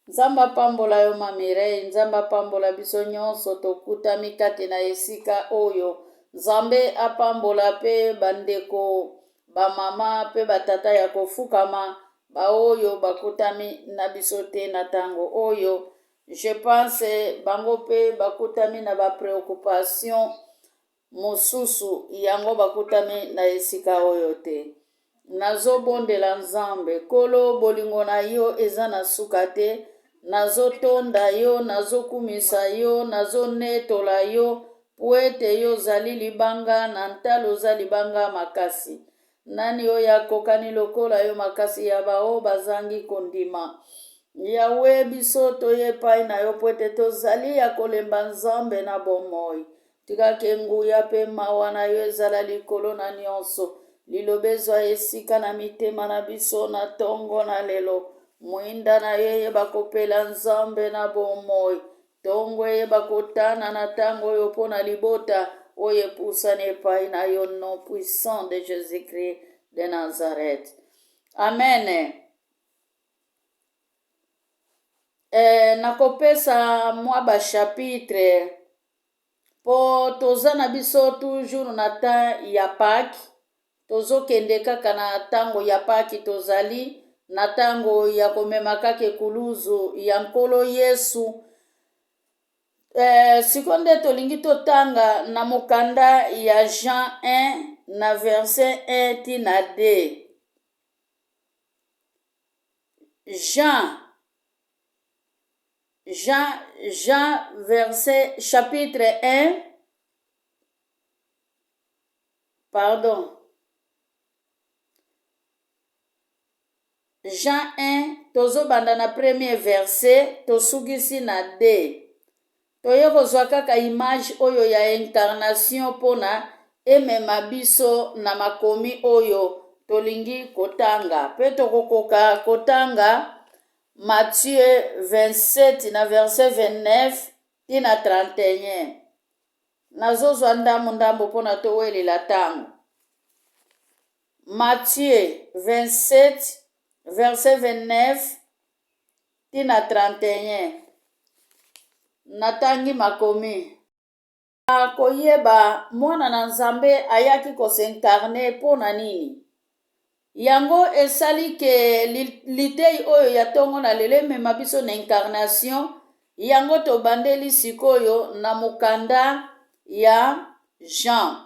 Nzambe apambola yo Mamirei, Nzambe apambola biso nyonso tokutami kati na esika oyo. Nzambe apambola pe bandeko, bamama pe batata ya kofukama, baoyo bakutami na biso te na tango oyo. Je pense bango pe bakutami na préoccupation mosusu yango bakutami na esika oyo te. Nazobondela Nzambe, kolo bolingo na yo eza na suka te. Nazotonda yo, nazokumisa yo, nazonetola yo, po ete yo ozali libanga na ntalo oza libanga makasi. Nani oyo akokani lokola yo makasi ya bao bazangi kondima. Yawe biso toye epai na yo po ete tozali ya kolemba Nzambe na bomoi. Tikake nguya pe mawa na yo ezala likolo na nyonso. Liloba ezwa esika na mitema na biso na tongo na lelo. Mwinda na ye yeba kopela Nzambe na bomoi. Tongo yeba kotana na tango oyo mpo na libota oyo epusani epai na yo, nom puissant de Jésus-Christ de Nazareth. Amen. Nakopesa mwa bachapitre po toza na biso toujours na temps ya Pâques. Tozokende kaka na tango ya Pâques, tozali na tango ya komema kaka ekuluzu ya nkolo Yesu. Sikonde tolingi totanga na mokanda ya Jean 1 na verset 1 tina 2. Jean verset chapitre 1. Pardon. Jean 1, tozobanda na premier verset, tosugisi na 2. Toye kozwa kaka image oyo ya incarnation pona emema biso na makomi oyo tolingi kotanga. Pe tokokoka kotanga Matthieu 27 na verset 29 tina 31. Nazozwa ndambo pona towelela tango. Matthieu 27 verset 29 tina 31. Natangi makomi. Koyeba mwana na Nzambe ayaki kosenkarne pona nini. Yango esali ke litei oyo ya tongo na lelo emema biso na incarnation. Yango tobandeli sikoyo na mokanda ya Jean.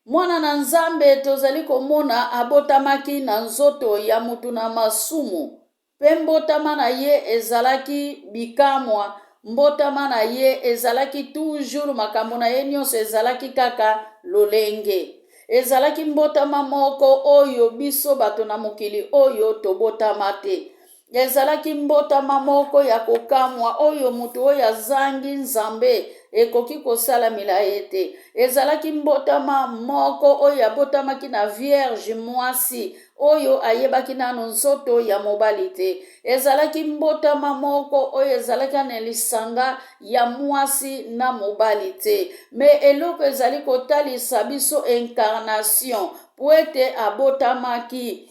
Mwana na Nzambe tozali komona abotamaki na nzoto ya mutu na masumu. Pe mbotama na ye ezalaki bikamwa. Mbotama na ye ezalaki toujours makambo na ye nyonso ezalaki kaka lolenge. Ezalaki mbotama moko oyo biso bato na mokili oyo tobotama te. Ezalaki mbotama moko ya kokamwa oyo mutu oyo azangi Nzambe ekoki kosalamela ye te. Ezalaki mbotama moko oyo abotamaki na vierge mwasi oyo ayebaki nano nzoto ya mobali te. Ezalaki mbotama moko oyo ezalaki na lisanga ya mwasi na mobali te. Me eloko ezali kotalisa biso incarnation po ete abotamaki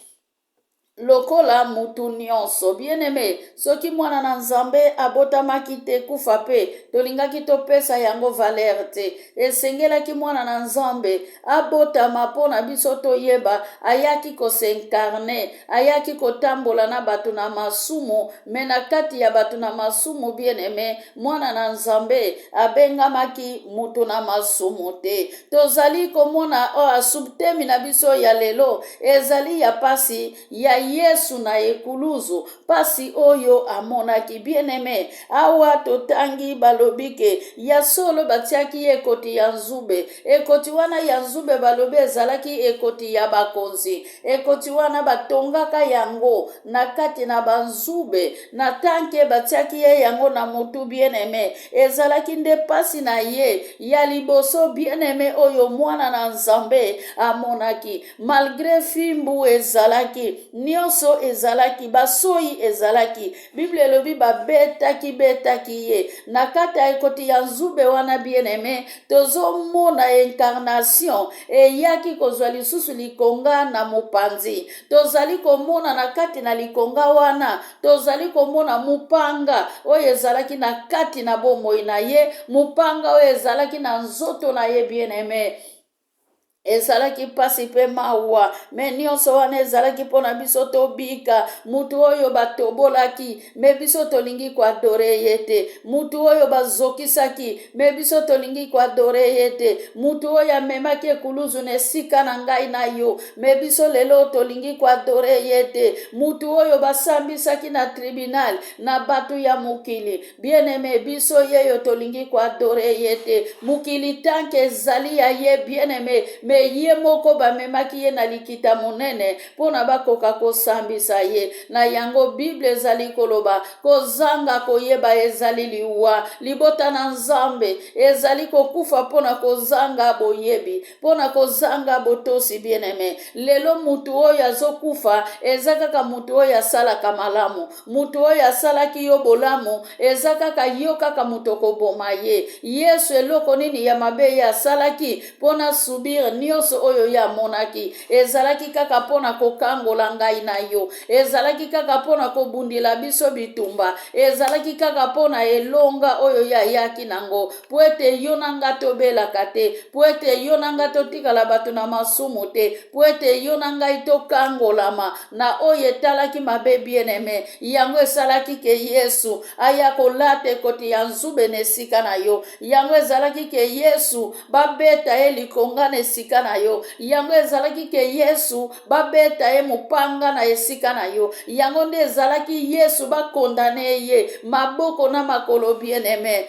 lokola mutu nyonso. Bien-aimé, soki mwana na Nzambe abotamaki te kufa pe tolingaki topesa yango valeur te. Esengelaki mwana na Nzambe abotama pona biso toyeba ayaki kosenkarne, ayaki kotambola na bato na masumu. Me na kati ya bato na masumu, bien-aimé, mwana na Nzambe abengamaki mutu na masumu te. Tozali komona asubtemi na biso ya lelo ezali ya pasi ya Yesu na ekuluzu, pasi oyo amonaki. Bien-aimé, awa totangi balobike ya solo batiaki ekoti ya nzube. Ekoti wana ya nzube balobi ezalaki ekoti ya bakonzi. Ekoti wana batongaka yango na kati na banzube na tanke batiaki ye yango na mutu. Bien-aimé, ezalaki nde pasi na ye ya liboso. Bien-aimé, oyo mwana na Nzambe amonaki malgré fimbu ezalaki nyonso ezalaki, basoi ezalaki. Bible elobi betaki ye. Na kati ya ekoti ya nzube wana bien-aimé, tozomona incarnation eyaki kozwa lisusu likonga na mopanzi. Tozali komona na kati na likonga wana, tozali komona mupanga oyo ezalaki na kati na bomoi na ye, mupanga oyo ezalaki na nzoto na ye bien-aimé. Ezalaki pasi pe mawa, me nyonso wana ezalaki mpona biso tobika. Mutu oyo batobolaki, me biso tolingi koadore ye te. Mutu oyo bazokisaki, me biso tolingi koadore ye te. Mutu oyo amemaki ekuluzu na esika na ngai na yo, me biso lelo tolingi koadore ye te. Mutu oyo basambisaki na tribunal na batu ya mukili, bien-aimé, biso yeyo tolingi koadore ye te. Mukili tanke ezali ya ye bien-aimé, me ye moko bamemaki ye na likita monene mpona bakoka kosambisa ye. Na yango Bible ezali koloba kozanga koyeba ezali liwa, libota na Nzambe ezali kokufa mpona kozanga boyebi, mpona kozanga botosi bien-aimé. Lelo mutu oyo azokufa eza kaka mutu oyo asalaka malamu, mutu oyo asalaki yo bolamu eza kaka yo kaka mutu okoboma ye. Yesu eloko nini ya mabe ye asalaki mpona subir nyonso oyo ya monaki, ezalaki kaka mpona kokangola ngai na yo, ezalaki kaka mpona kobundila biso bitumba, ezalaki kaka mpona elonga oyo ya yaki nango, po ete yo na nga tobelaka te, po ete yo na nga totikala bato na masumu te, po ete yo na ngai tokangolama na oyo etalaki mabe bien-aimé. Yango esalaki ke Yesu aya kolata ekoti ya nzube na esika na yo. Yango ezalaki ke Yesu babeta ye likonga na esika na yo. Yango ezalaki ke Yesu babeta ye mupanga na esika na yo. Yango nde ezalaki Yesu bakondane ye maboko na makolo bien-aimé.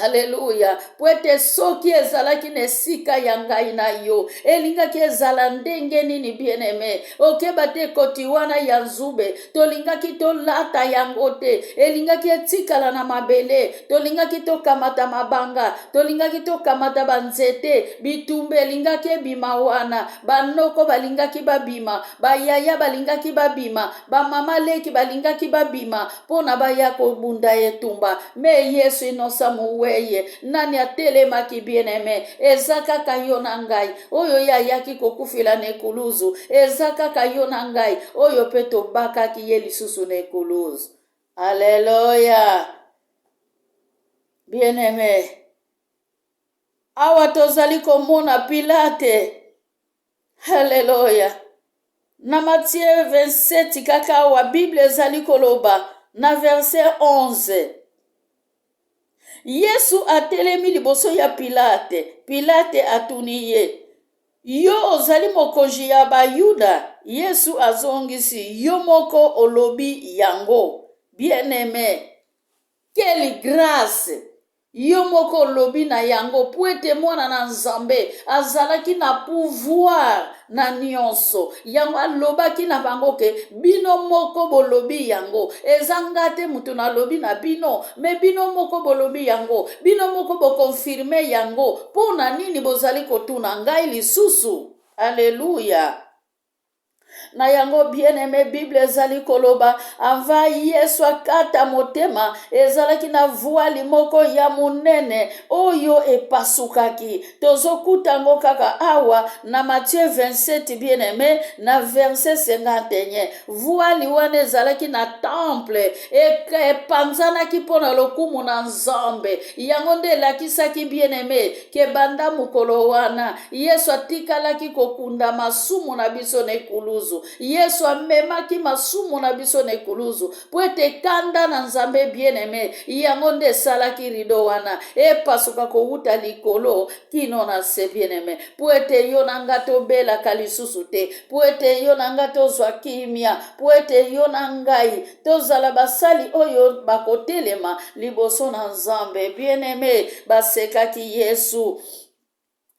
Haleluya. Pwete soki ezalaki na esika ya ngai na yo, elingaki ezala ndenge nini bien-aimé, okeba te koti wana ya nzube tolingaki tolata yango te, elingaki etikala na mabele, tolingaki tokamata mabanga, tolingaki tokamata banzete, bitumbe elingaki ebima wana, banoko balingaki babima, bayaya balingaki babima, bamama leki balingaki babima mpona baya kobunda etumba. Me Yesu inosamu weye nani atelemaki bien-aimé, eza kaka yo na ngai oyo yayaki kokufila na ekuluzu, eza kaka yo na ngai oyo pe tobakaki ye lisusu na ekuluzu. Aleluya. Bien-aimé, awa tozali komona Pilate. Haleluya. Na Matthieu 27 kaka awa Bible ezali koloba na verset 11. Yesu atelemi liboso ya Pilate. Pilate atuni ye, yo ozali mokonzi ya Bayuda? Yesu azongisi, yo moko olobi yango. Bien-aimé, quelle grâce! Yo moko olobi na yango, po ete mwana na Nzambe azalaki na pouvoir na nyonso. Yango alobaki na bango ke bino moko bolobi yango, ezanga te mutu na lobi na bino, me bino moko bolobi yango, bino moko bokonfirme yango, pona nini bozali kotuna ngai lisusu? Alléluia. Na yango bien-aimé, Bible ezali koloba ava Yesu akata motema ezalaki na voile moko ya monene oyo epasukaki. Tozokuta ngo kaka awa na Matthieu 27 bien-aimé na verset 51. Voile wana ezalaki na temple epanzanaki mpona lokumu na Nzambe. Yango nde elakisaki bien-aimé ke banda mokolo wana Yesu atikalaki kokunda masumu na biso na ekuluzu. Yesu amemaki masumu na biso na ekuluzu po ete kanda na Nzambe bien-aimé. Yango nde esalaki rido wana epasuka kowuta likolo kino na se bien-aimé, po ete yo na nga tobelaka lisusu te, po ete yo na nga tozwa kimia, po ete yo na ngai tozala basali oyo bakotelema liboso na Nzambe. Bien-aimé, basekaki Yesu.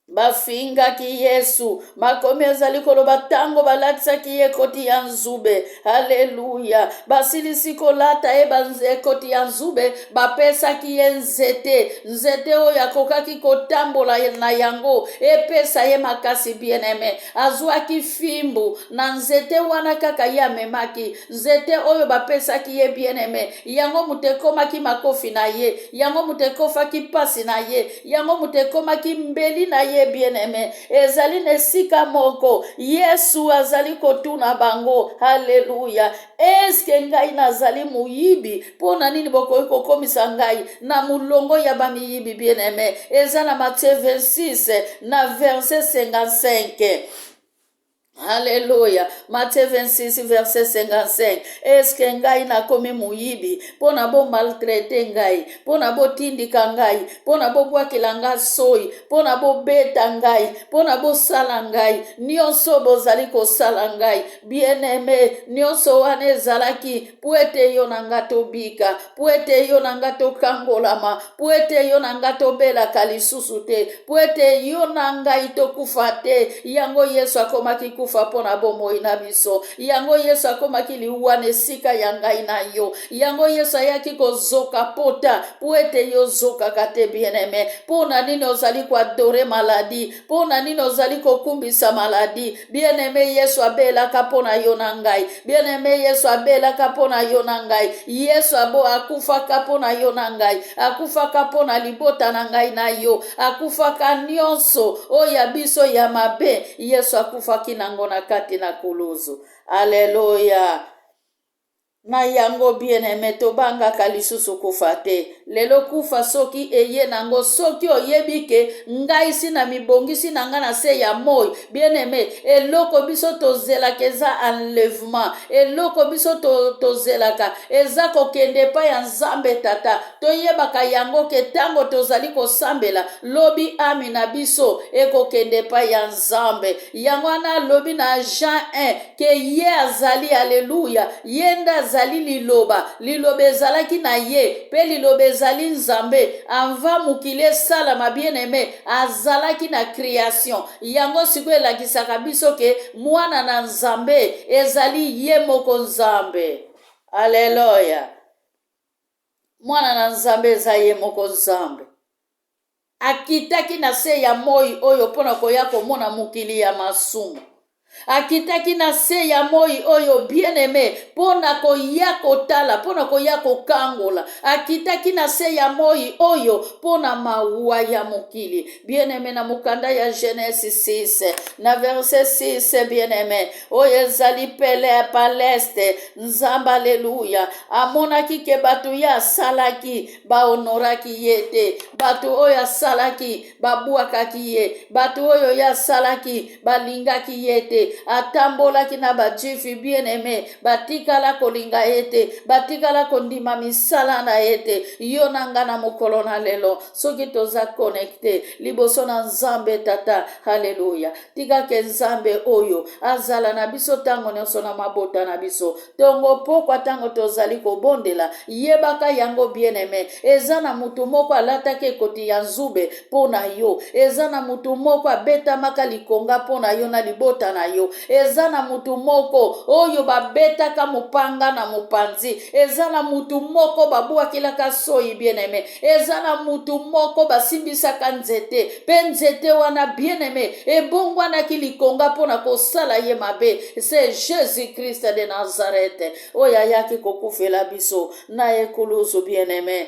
bafingaki Yesu makomi ezali koloba ntango balatisaki ye ekoti ya nzube. Haleluya. basilisi kolata ye ekoti ya nzube, bapesaki ye nzete oyo akokaki kotambola na yango epesa ye makasi bien-aime. azwaki fimbu na nzete wana kaka ye amemaki, nzete oyo bapesaki ye bien-aime, yango moto ekomaki makofi na ye, yango moto ekofaki pasi na ye, yango moto ekomaki mbeli na ye bien-aime. ezali na esika moko Yesu azali kotuna bango. Haleluya. eske ngai nazali moyibi? Pona nini bokoki kokomisa ngai na mulongo ya bamiyibi bien-aime? eza na Matthieu 26 na verset 55. Alléluia. Matthieu 26 verset 55. eske ngai nakomi moyibi pona bo maltraite ngai, pona bo tindika ngai, pona bo bwakela ngai soi, pona bo beta ngai, pona bo sala ngai nyonso bozali kosala ngai bien-aimé? nyonso wana ezalaki po ete yo na nga tobika, po ete yo na nga tokangolama, po ete yo na nga tobelaka lisusu te, po ete yo na ngai tokufa te. yango Yesu akomaki kufa pona bomoi na biso, yango Yesu akomaki liwa na esika ya ngai na yo, yango Yesu ayaki kozoka pota po ete yo zokaka te bien-aime. Pona nini ozali koadore maladi, pona nini ozali kokumbisa maladi bien-aime? Yesu abelaka pona yo na ngai bien-aime, Yesu abelaka pona yo na ngai, Yesu akufaka pona yo na ngai, akufaka pona libota na ngai na yo, akufaka nyonso oya biso ya mabe. Yesu akufaki nango na kati na kuluzu. Aleluya. na yango bien-aime tobangaka lisusu kufa te. lelo kufa soki eye nango, soki oyebi ke ngai si na mibongisi na nga na se ya moi bien-aime, eloko biso tozelaka eza enlèvement, eloko biso tozelaka eza kokende pa ya Nzambe Tata. toyebaka yango ke tango tozali kosambela lobi ami na biso ekokende pa ya Nzambe. yango wana lobi na Jean 1 ke ye azali, aleluya, yenda azali liloba ezalaki na ye, pe liloba ezali Nzambe. Ava mokili esalama bien-aime azalaki na création. yango sikoyo elakisaka biso ke mwana na Nzambe ezali ye moko Nzambe. Aleluya. mwana na Nzambe eza ye moko Nzambe. akitaki na se ya moi oyo mpona koya komona mokili ya masumu. akitaki na se ya moi oyo bien-aime pona koya kotala, pona koya kokangola. akitaki na se ya moi oyo pona mawa ya mokili bien-aime. na mokanda ya Genèse 6 na verset 6 bien-aime, oyo ezali pele paleste Nzambe, aleluya, amonaki ke bato ye asalaki bahonoraki ye te, bato oyo asalaki babwakaki ye, bato oyo ye asalaki balingaki ye te, atambolaki na bajifi bien-aime batikala kolinga ye te, batikala kondima misala na ye te. yo na nga na mokolo na lelo soki toza connecte liboso na Nzambe Tata, haleluya, tikake Nzambe oyo azala na biso tango nyonso na mabota na biso, tongo pokwa tango tozali kobondela. yebaka yango bien-aime, eza na mutu moko alataki ekoti ya nzube pona yo, eza na mutu moko abetamaka likonga pona yo na libota na yo, eza na mutu moko oyo babetaka mopanga na mopanzi, eza na mutu moko babwakilaka soi bien-aime, eza na mutu moko basimbisaka nzete, pe nzete wana bien-aime ebongwanaki likonga mpona kosala ye mabe. c'est Jésus-Christ de Nazareth oyo ayaki kokufela biso na ekuluzu bien-aime.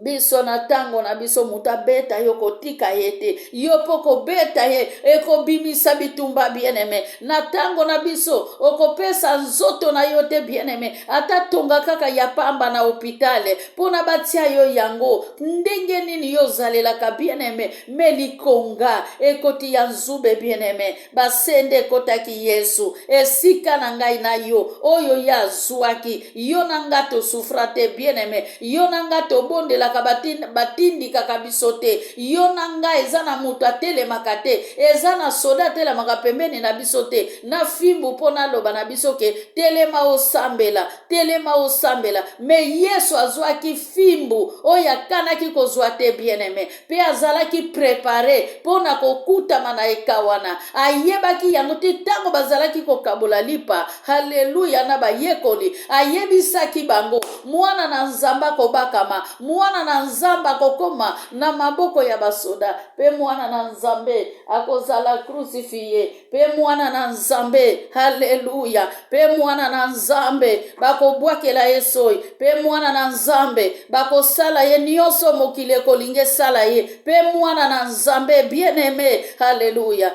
biso na tango na biso muta beta yo kotika ye te, yo po kobeta ye ekobimisa bitumba bien-aime. na tango na biso okopesa nzoto na yo te bien-aime, ata tonga kaka ya pamba na hopitale pona batia yo yango ndenge nini yo zalelaka bien-aime. me likonga ekoti ya nzube bien-aime basende ekotaki Yesu esika na ngai na yo oyo ya zwaki yo na nga tosufra te bien-aime, yo na nga tobondela babombelaka batindikaka biso te. Yo na ngai eza na moto atelemaka te, eza na soda atelemaka pembeni na biso te, na fimbu mpo naloba na biso ke telema osambela, telema osambela. Me Yesu azwaki fimbu oyo akanaki kozwa te bien-aimé, mpe azalaki prepare mpo na kokutama na ekawana. Ayebaki yango te ntango bazalaki kokabola lipa, haleluya, na bayekoli ayebisaki bango mwana na Nzambe akobakama, mwana na Nzambe akokoma na maboko ya basoda, mpe mwana na Nzambe akozala crucifie, mpe mwana na Nzambe, haleluya, mpe mwana na Nzambe bakobwakela ye soi, mpe mwana na Nzambe bakosala ye nyonso mokili ekolingi esala ye, mpe mwana na Nzambe bien-aimé, haleluya.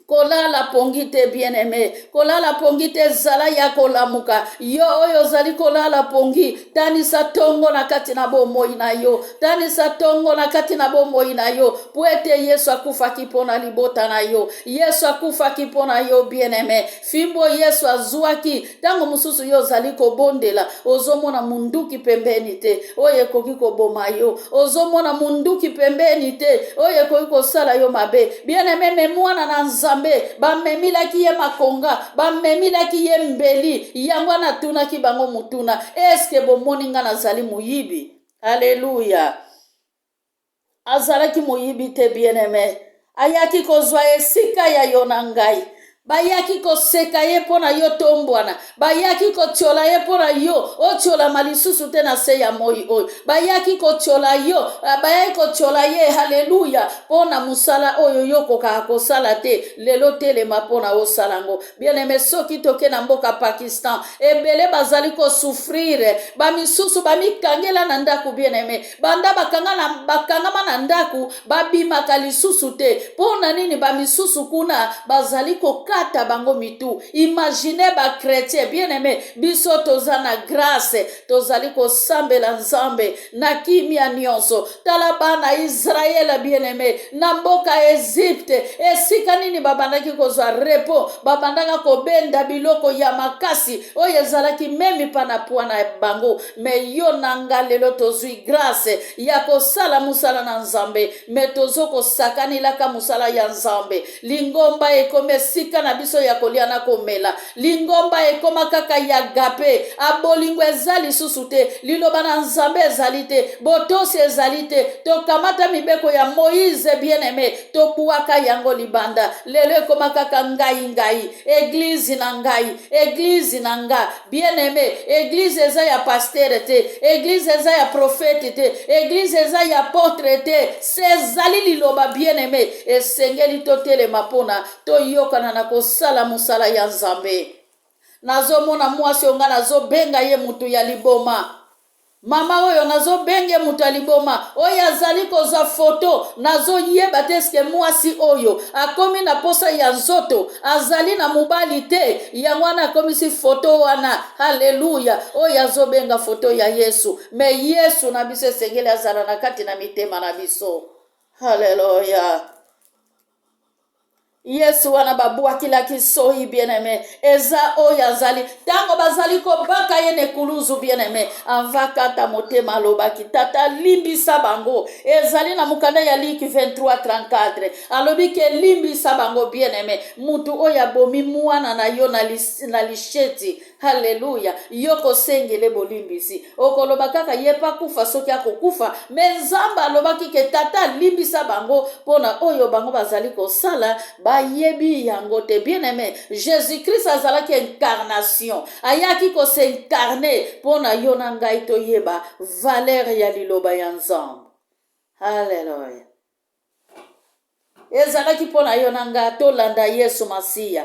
Kolala pongi te bien-aimé, kolala pongi te zala ya kolamuka. Yo oyo zali kolala pongi, tanisa tongo na kati na bomoi na yo, tanisa tongo na kati na bomoi na yo, puete Yesu akufaki pona libota na yo, Yesu akufaki pona yo bien-aimé. Fimbo Yesu azwaki, tango mususu yo zali kobondela, ozomona munduki pembeni te, oye koki koboma yo, ozomona munduki pembeni te, oye koki kosala yo mabe. Bien-aimé, mwana na Nzambe bamemilaki ye makonga, bamemilaki ye mbeli, yango natunaki bango mutuna, eske bomoni nga nazali muyibi? Haleluya. Azalaki muyibi te bien-aimé, ayaki kozwa esika ya yo na ngai, bayaki koseka ye pona yo tombwana, bayaki kotiola ye pona yo otiola malisusu te na se ya moi oyo, bayaki kotiola yo, bayaki kotiola ye, haleluya, pona musala oyo yo kokaka kosala te, lelo telema pona osalango. Bien-aimé, soki toke na mboka Pakistan, ebele bazali kosufrire, bamisusu bamikangela na ndaku bien-aimé, banda bakangama na ndaku, babimaka lisusu te, pona nini bamisusu kuna bazali kokata bango mitu. Imagine ba chrétien bien-aimé, biso toza na grâce, tozali kosambela Nzambe na kimia nyonso. Tala bana Israel bien-aimé, na mboka Egypte, esika nini babandaki kozwa repo, babandaka kobenda biloko ya makasi oyo ezalaki memi pana pwana bango. Me yo nanga lelo tozwi grâce ya kosala musala na Nzambe, me tozo kosakanilaka musala ya Nzambe. Lingomba ekome sika na biso ya kolia na komela, lingomba ekoma kaka ya gape, abolingo ezali susu te, liloba na Nzambe ezali te, botosi ezali te, tokamata mibeko ya Moïse bien-aimé, tobuaka yango libanda, lelo ekoma kaka ngai, eglise na ngai, eglise na nga bien-aimé, eglise eza ya pasteur te, eglise eza ya prophète te, eglise eza ya apôtre te, sezali liloba bien-aimé, esengeli totelema pona toyokana na kosala musala ya Nzambe. Nazomona mwasi onga nazobenga ye mutu ya liboma, mama oyo nazobenge mutu ya liboma, oyo azali kozwa foto, nazoyeba te eske mwasi oyo akomi na posa ya nzoto, azali na mobali te, yango wana akomisi foto wana, haleluya, oyo azobenga foto ya Yesu. Me Yesu na biso esengeli azala na kati na mitema na biso, haleluya. Yesu wana babwakilaki soi bien-aimé, eza oyo azali, tango bazali kobaka ye nekuluzu bien-aimé, anvakata motema alobaki, tata limbisa bango, ezali na mukanda ya Luki 23:34, alobi ke limbisa bango bien-aimé, mutu oyo abomi mwana na yo na lisheti, haleluya, yo kosengele bolimbisi, okoloba kaka ye pa kufa soki akokufa, me Nzambe alobaki ke tata limbisa bango, pona oyo bango bazali kosala, yebi yango te. Bien-aimé, Jésus-Christ azalaki incarnation, ayaki ko s'incarner pona yo na ngai to yeba valeur ya liloba ya Nzambe. Haleluya. Ezalaki pona yo na ngai to landa Yesu Masiya.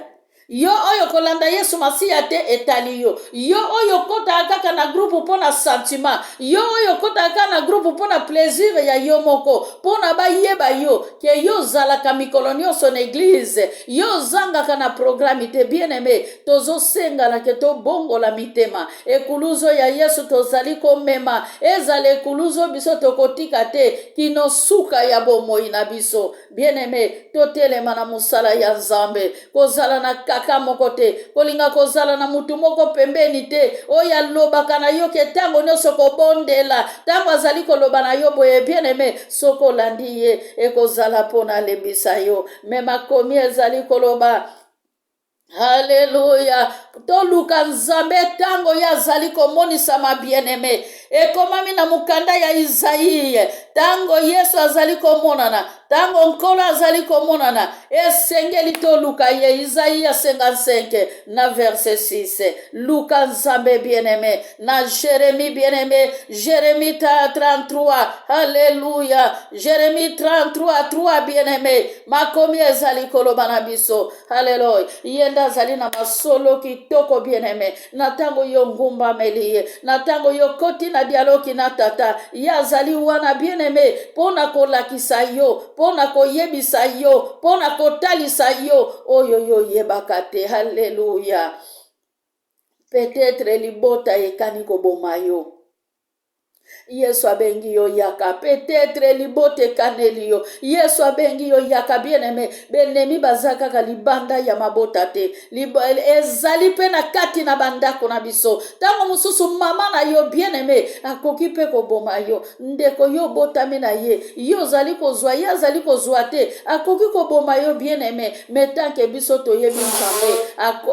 Yo oyo kolanda Yesu Masiya te etali yo. Yo oyo kota kaka na groupe pona sentiment. Yo oyo kota kaka na groupe pona plaisir ya yo moko. Pona ba yeba yo ke yo zalaka mikolo nyonso na église. Yo zangaka na programme te. Bien-aimé, tozo senga la ke to bongo la mitema. Ekuluzo ya Yesu tozali komema. Ezale ekuluzo biso tokotika te. Kino suka ya bomoi na biso. Bien-aimé, to telema na musala ya Nzambe. Kozala na kaka moko te, kolinga kozala na mutu moko pembeni te, oyo alobaka na yo ke ntango nyonso kobondela, ntango azali koloba na yo boye bien aimé, soko olandi ye ekozala mpona alembisa yo. Me makomi ezali koloba Haleluya. Toluka nzambe tango ya azali komonisama bien-aimé. Ekomami na mukanda ya Isaïe. Tango Yesu azali komonana. Tango nkolo azali komonana. Esengeli toluka ye. Isaïe 55 na verset 6. Luka nzambe bien-aimé. Na Jérémie bien-aimé. Jérémie 33. Haleluya. Jérémie 33 3 bien-aimé. Makomi ezali kolobana biso. Haleluya. Yenda azali na masolo kitoko bien-aimé. Na tango yo ngumba melie. Na tango yo koti na dialogi na tata. Ya azali wana bien-aimé. Pona kolakisa yo. Pona koyebisa yo. Pona kotalisa yo. Oyo yo yebakate. Haleluya. Peut-être libota ekani koboma yo. Yesu abengi yo yaka. Peut-être libote kaneli yo. Yesu abengi yo yaka bien-aimé. Benemi bazaka ka libanda ya mabota te. Ezali pe na kati na bandako na biso. Tango mususu mama na yo bien-aimé. Akoki pe koboma yo. Ndeko yo botami na ye. Yo zali kozwa. Ye zali kozwa te. Akoki koboma yo bien-aimé. Metanke biso toyebi nzambe.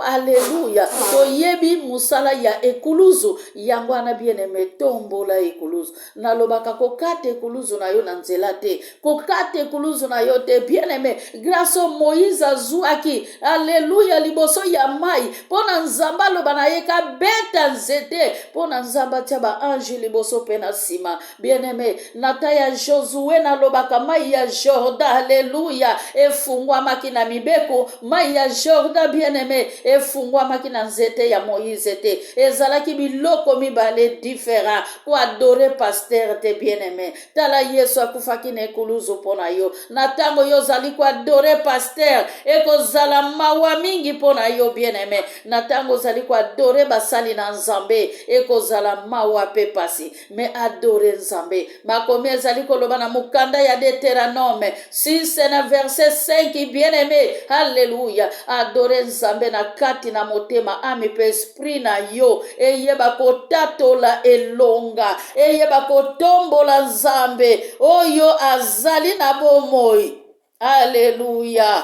Alléluia. Toyebi musala ya ekuluzu. Yango ana bien-aimé. Tombola ekuluzu. Nalobaka kokate ekuluzu na yo na nzela te. Kokate ekuluzu na yo te. Bien-aimé. Grâce Moïse azuaki. Alléluia. Liboso ya mai. Pona nzamba loba na ye ka beta nzete. Pona nzamba tia ba ange liboso pe na sima. Bien-aimé. Nata ya Josué na lobaka mai ya Jordan. Alléluia. Efungwa maki na mibeko. Mai ya Jordan bien-aimé. Efungwa maki na nzete ya Moïse te. Ezalaki biloko mibale différent. Kwa adore pasteur te bien-aimé. Tala Yesu akufaki na ekuluzu pona yo. Na tango yo zali kwa adore pasteur. Eko zala mawa mingi pona yo bien-aimé. Na tango zali kwa adore basali na nzambe. Eko zala mawa pe pasi. Me adore nzambe. Makomi ezali koloba na mukanda ya Deutéronome 6 na verset 5 bien-aimé. Alléluia. Adore nzambe na kati na motema ami pe esprit na yo. Eyeba kotatola elonga. Eyeba kotombola nzambe. Oyo azali na bomoi. Alléluia.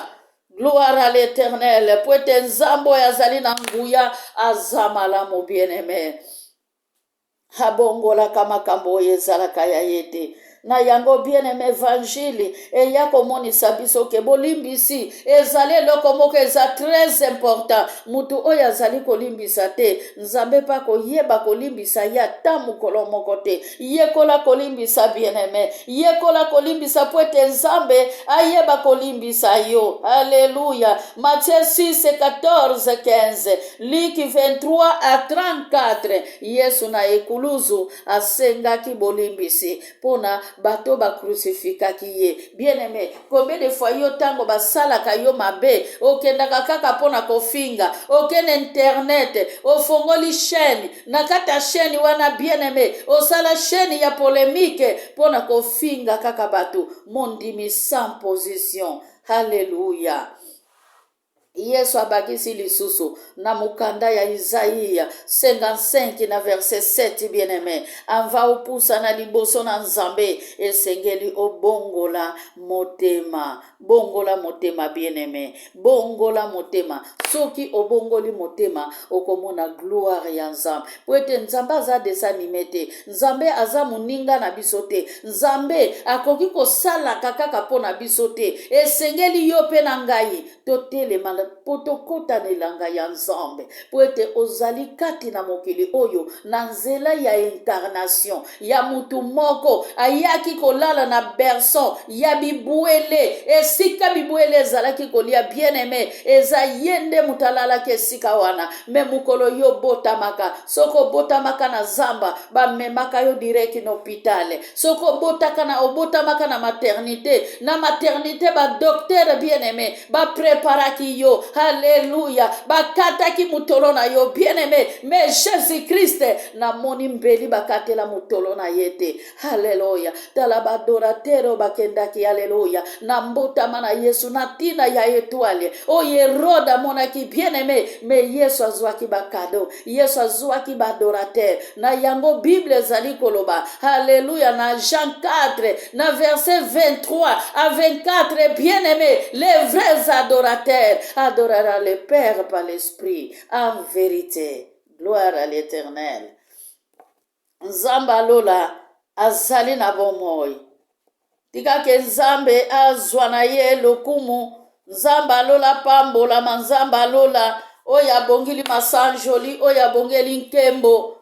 Gloire à l'Éternel. Pwete nzambo yazali na nguya azamala mo bien-aimé. Habongola kama kambo yezalaka ya yete. Na yango bien-aimé évangile eya komonisa biso ke bolimbisi ezali eloko moko eza très important. Mutu oyo azali kolimbisa te nzambe pa koyeba kolimbisa ye ata mokolo moko te. Yekola kolimbisa bien-aimé. Yekola kolimbisa po ete nzambe ayeba kolimbisa yo. Alléluia. Matthieu 6 14 15 Luc 23 à 34 Yesu na ekuluzu asengaki bolimbisi pona bato ba crucifikaki ye. Bien-aimé, combien de fois yo tango basalaka yo mabe, okendaka kaka pona kofinga, okende internet, ofongoli chaîne, nakata chaîne wana bien-aimé, osala chaîne ya polémique pona kofinga kaka bato, mondimi sans position. Alléluia. Yesu abakisi lisusu na mukanda ya Isaïe 55 na verset 7 bien-aimé. Anva upusa na liboso na nzambe esengeli obongola motema. Bongola motema bien-aimé. Bongola motema. Soki obongoli motema okomona gloire ya nzambe. Pwete nzambe aza desanime te. Nzambe aza muninga na biso te. Nzambe akoki kosala kaka pona biso te. Esengeli yo pe na ngai totelema potokota nelanga ya nzambe. Pwete ozali kati na mokili oyo na nzela ya incarnation ya mutu moko ayaki kolala na berceau ya bibwele. Esika bibwele ezalaki kolia bien-aimé eza yende mutalala ke sika wana. Me mukolo yo botamaka. Soko botamaka na zamba bamemaka yo direct na hôpital. Soko obotamaka na maternité. Na maternité ba docteur bien-aimé ba preparaki yo yo. Alléluia. Bakataki mutolo na yo. Bien-aimé, mais Jésus-Christ na moni mbeli bakatela mutolo na yete. Alléluia. Talabadoratero bakendaki. Alléluia. Na mbota mana Yesu na tina ya étoile. O Yeroda monaki bien-aimé, mais Yesu azwaki bakado. Yesu azwaki badorateur. Na yango Bible zali koloba. Alléluia. Na Jean 4, na verset 23 à 24, bien-aimé, les vrais adorateurs adorera le Père par l'Esprit en vérité. Gloire à l'Éternel. Nzamba lola azali na bomoi. Tika ke nzambe azwa na ye lokumu. Nzamba lola pambola manzamba lola. Oya bongili masanjoli, oya bongeli nkembo.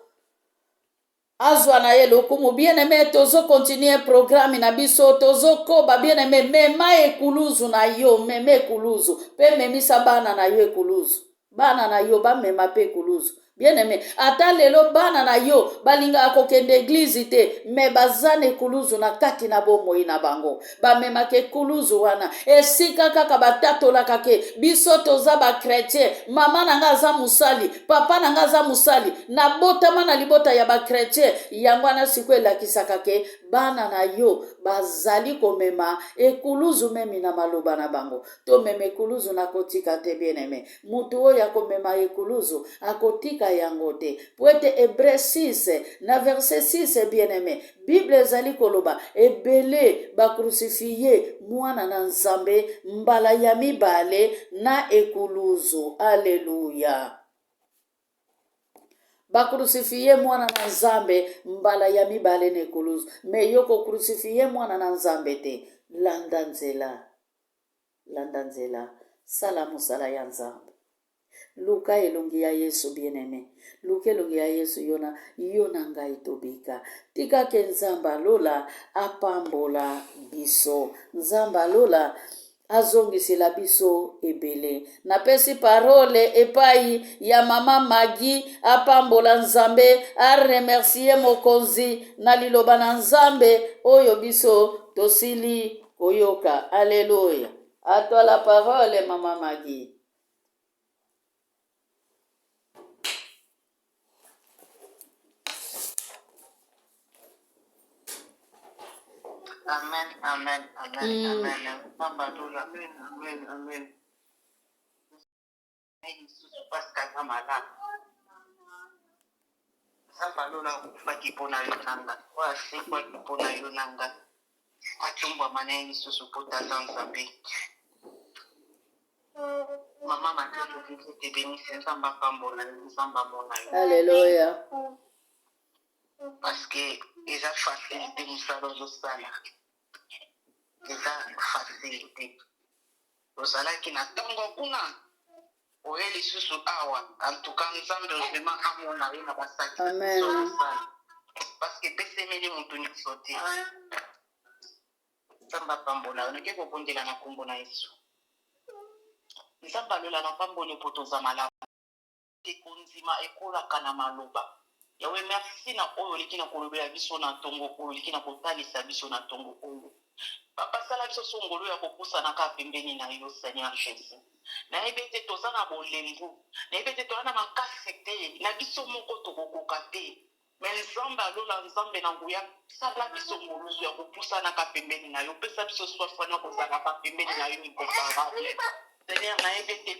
Azwa na ye lokumu. Bien-aimé, tozo continue programme na biso, tozo koba bien-aimé, mema ekuluzu na yo, meme ekuluzu. Pe memisa bana na yo ekuluzu. Bana na yo ba mema pe ekuluzu. Bien-aimé, ata lelo bana na yo balinga akokende église te, me bazana ekuluzu na kati na bomoi na bango. Ba mema ke ekuluzu wana. Esika kaka batatola kake, biso toza ba chrétien, mama nanga aza musali, papa nanga aza musali, na botama na libota ya ba chrétien, yango wana siko elakisaka ke bana na yo bazali komema ekuluzu memi na maloba na bango. To meme ekuluzu na kotika te bien-aimé. Mutu oyo akomema ekuluzu akotika yango te. Poete Hébreu 6 na verset 6 bien-aimé. Bible ezali koloba ebele bakrucifie mwana na Nzambe mbala ya mibale na ekuluzu. Alléluia. Bakrucifie mwana na Nzambe mbala ya mibale na ekuluzu. Me yoko crucifie mwana na Nzambe te. Landa nzela. Landa nzela. Sala musala ya Nzambe. Luka elongi ya Yesu bien-aimé. Luka elongi ya Yesu yona ngai tobika. Tika ke Nzamba lola apambola biso. Nzamba lola azongisela biso ebele. Napesi parole epai ya mama Magi apambola Nzambe aremercier mokonzi na liloba na Nzambe oyo biso tosili koyoka. Alléluia. À toi la parole, Maman Maggie. Amen, amen, amen, amen. Amen, amen, amen. Sambalola kufaki pona yonanga. Wa sikwa pona yonanga. Achumba maneni susupota zanzambe. Mama matatu kiti bénisse nzamba pambola nzamba mona yo. Alléluia. Parce que ils ont facilité musalo zosala. Ils ont facilité. Osala ki na tango kuna. Oeli susu awa. En tout cas nzambe vraiment amona yo na basaki. Amen. Parce que pesemeli mutu nyonso. Nzamba pambola yo nake kokondela na kombo na Yesu. Nzamba lola na pamboni poto za malamu. Tekonzima ekolaka na maloba. Yawe merci na oyo likina kolobela biso na tongo oyo likina kotalisa biso na tongo oyo. Papa sala biso songolo ya kokusa na ka pembeni na yo Seigneur Jésus. Na ebete toza na bolembu. Na ebete toza na makasi te. Na biso moko tokokoka te. Mais Nzamba lola Nzambe na nguya sala biso moluzu ya kokusa na ka pembeni na yo. Pesa biso soif na kozala ka pembeni na yo ni comparable. Seigneur na ebete